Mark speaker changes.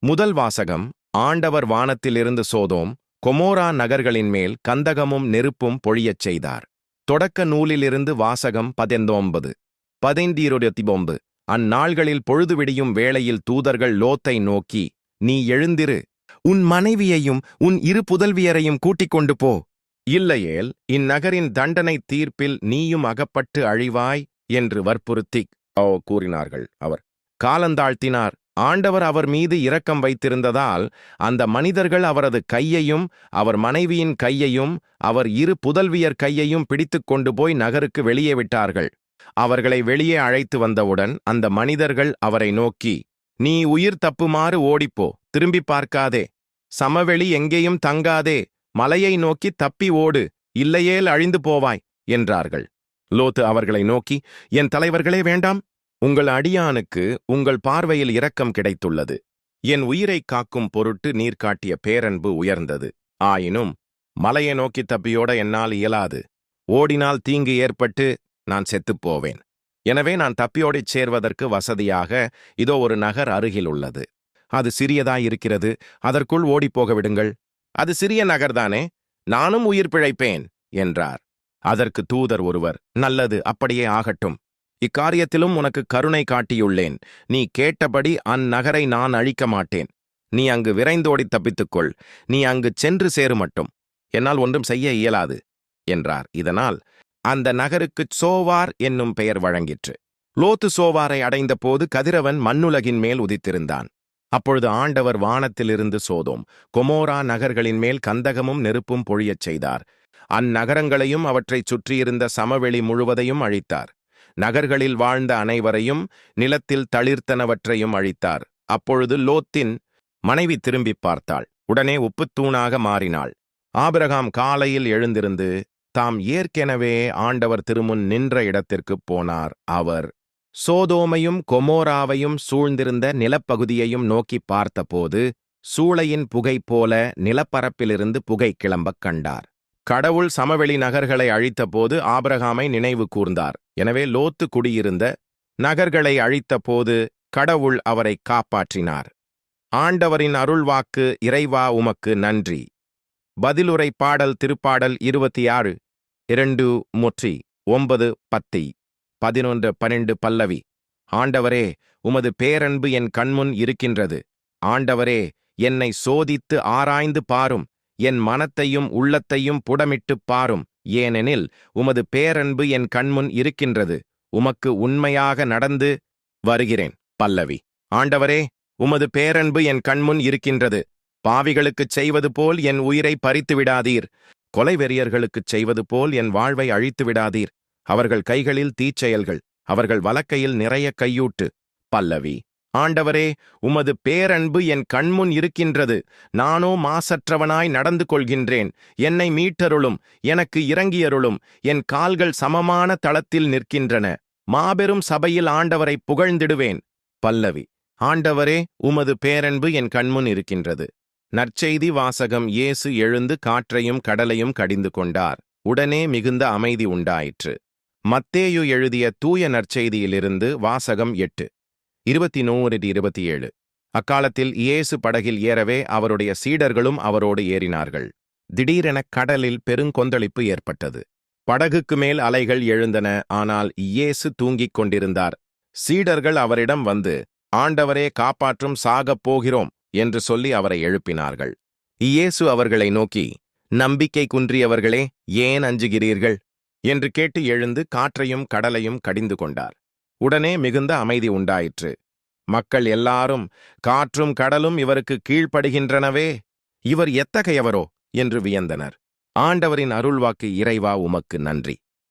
Speaker 1: முதல் வாசகம். ஆண்டவர் வானத்திலிருந்து சோதோம் கொமோரா நகர்களின் மேல் கந்தகமும் நெருப்பும் பொழியச் செய்தார். தொடக்க நூலிலிருந்து வாசகம் 19 15 அந்நாள்களில் பொழுது விடியும் வேளையில் தூதர்கள் லோத்தை நோக்கி, நீ எழுந்திரு, உன் மனைவியையும் உன் இரு புதல்வியரையும் கூட்டிக் கொண்டு போ, இல்லையேல் இந்நகரின் தண்டனை தீர்ப்பில் நீயும் அகப்பட்டு அழிவாய் என்று வற்புறுத்திக் கூறினார்கள். அவர் காலந்தாழ்த்தினார். ஆண்டவர் அவர் மீது இரக்கம் வைத்திருந்ததால் அந்த மனிதர்கள் அவரது கையையும் அவர் மனைவியின் கையையும் அவர் இரு புதல்வியர் கையையும் பிடித்துக் கொண்டு போய் நகருக்கு வெளியே விட்டார்கள். அவர்களை வெளியே அழைத்து வந்தவுடன் அந்த மனிதர்கள் அவரை நோக்கி, நீ உயிர் தப்புமாறு ஓடிப்போ, திரும்பி பார்க்காதே, சமவெளி எங்கேயும் தங்காதே, மலையை நோக்கி தப்பி ஓடு, இல்லையேல் அழிந்து போவாய் என்றார்கள். லோத்து அவர்களை நோக்கி, என் தலைவர்களே, வேண்டாம், உங்கள் அடியானுக்கு உங்கள் பார்வையில் இரக்கம் கிடைத்துள்ளது. என் உயிரைக் காக்கும் பொருட்டு நீர் காட்டிய பேரன்பு உயர்ந்தது. ஆயினும் மலையை நோக்கி தப்பியோட என்னால் இயலாது. ஓடினால் தீங்கு ஏற்பட்டு நான் செத்துப்போவேன். எனவே நான் தப்பியோடிச் சேர்வதற்கு வசதியாக இதோ ஒரு நகர் அருகில் உள்ளது. அது சிறியதாயிருக்கிறது, அதற்குள் ஓடிப்போக விடுங்கள். அது சிறிய நகர்தானே, நானும் உயிர் பிழைப்பேன் என்றார். அதற்கு தூதர் ஒருவர், நல்லது, அப்படியே ஆகட்டும். இக்காரியத்திலும் உனக்கு கருணை காட்டியுள்ளேன். நீ கேட்டபடி அந்நகரை நான் அழிக்க மாட்டேன். நீ அங்கு விரைந்தோடி தப்பித்துக்கொள். நீ அங்கு சென்று சேரு மட்டும். என்னால் ஒன்றும் செய்ய இயலாது என்றார். இதனால் அந்த நகருக்குச் சோவார் என்னும் பெயர் வழங்கிற்று. லோத்து சோவாரை அடைந்த போது கதிரவன் மண்ணுலகின் மேல் உதித்திருந்தான். அப்பொழுது ஆண்டவர் வானத்திலிருந்து சோதோம் கொமோரா நகர்களின் மேல் கந்தகமும் நெருப்பும் பொழியச் செய்தார். அந்நகரங்களையும் அவற்றைச் சுற்றியிருந்த சமவெளி முழுவதையும் அழித்தார். நகர்களில் வாழ்ந்த அனைவரையும் நிலத்தில் தளிர்த்தனவற்றையும் அழித்தார். அப்பொழுது லோத்தின் மனைவி திரும்பி பார்த்தாள். உடனே உப்புத்தூணாக மாறினாள். ஆபிரகாம் காலையில் எழுந்திருந்து தாம் ஏற்கெனவே ஆண்டவர் திருமுன் நின்ற இடத்திற்குப் போனார். அவர் சோதோமையும் கொமோராவையும் சூழ்ந்திருந்த நிலப்பகுதியையும் நோக்கி பார்த்தபோது சூளையின் புகை போல நிலப்பரப்பிலிருந்து புகை கிளம்பக் கண்டார். கடவுள் சமவெளி நகர்களை அழித்தபோது ஆபிரகாமை நினைவு கூர்ந்தார். எனவே லோத்து குடியிருந்த நகர்களை அழித்தபோது கடவுள் அவரை காப்பாற்றினார். ஆண்டவரின் அருள்வாக்கு. இறைவா, உமக்கு நன்றி. பதிலுரை பாடல். திருப்பாடல் 26 2 9 10 11 12 பல்லவி. ஆண்டவரே, உமது பேரன்பு என் கண்முன் இருக்கின்றது. ஆண்டவரே, என்னை சோதித்து ஆராய்ந்து பாரும். என் மனத்தையும் உள்ளத்தையும் புடமிட்டுப் பாரும். ஏனெனில் உமது பேரன்பு என் கண்முன் இருக்கின்றது. உமக்கு உண்மையாக நடந்து வருகிறேன். பல்லவி. ஆண்டவரே, உமது பேரன்பு என் கண்முன் இருக்கின்றது. பாவிகளுக்குச் செய்வது போல் என் உயிரை பறித்து விடாதீர். கொலைவெறியர்களுக்குச் செய்வது போல் என் வாழ்வை அழித்து விடாதீர். அவர்கள் கைகளில் தீச்செயல்கள், அவர்கள் வலக்கையில் நிறைய கையூட்டு. பல்லவி. ஆண்டவரே, உமது பேரன்பு என் கண்முன் இருக்கின்றது. நானோ மாசற்றவனாய் நடந்து கொள்கின்றேன். என்னை மீட்டருளும், எனக்கு இறங்கியருளும். என் கால்கள் சமமான தளத்தில் நிற்கின்றன. மாபெரும் சபையில் ஆண்டவரை புகழ்ந்திடுவேன். பல்லவி. ஆண்டவரே, உமது பேரன்பு என் கண்முன் இருக்கின்றது. நற்செய்தி வாசகம். இயேசு எழுந்து காற்றையும் கடலையும் கடிந்து கொண்டார். உடனே மிகுந்த அமைதி உண்டாயிற்று. மத்தேயு எழுதிய தூய நற்செய்தியிலிருந்து வாசகம் 8 21-27. அக்காலத்தில் இயேசு படகில் ஏறவே அவருடைய சீடர்களும் அவரோடு ஏறினார்கள். திடீரெனக் கடலில் பெருங்கொந்தளிப்பு ஏற்பட்டது. படகுக்கு மேல் அலைகள் எழுந்தன. ஆனால் இயேசு தூங்கிக் கொண்டிருந்தார். சீடர்கள் அவரிடம் வந்து, ஆண்டவரே, காப்பாற்றும், சாகப் போகிறோம் என்று சொல்லி அவரை எழுப்பினார்கள். இயேசு அவர்களை நோக்கி, நம்பிக்கை குன்றியவர்களே, ஏன் அஞ்சுகிறீர்கள் என்று கேட்டு எழுந்து காற்றையும் கடலையும் கடிந்து கொண்டார். உடனே மிகுந்த அமைதி உண்டாயிற்று. மக்கள் எல்லாரும், காற்றும் கடலும் இவருக்கு கீழ்ப்படுகின்றனவே, இவர் எத்தகையவரோ என்று வியந்தனர். ஆண்டவரின் அருள்வாக்கு. இறைவா, உமக்கு நன்றி.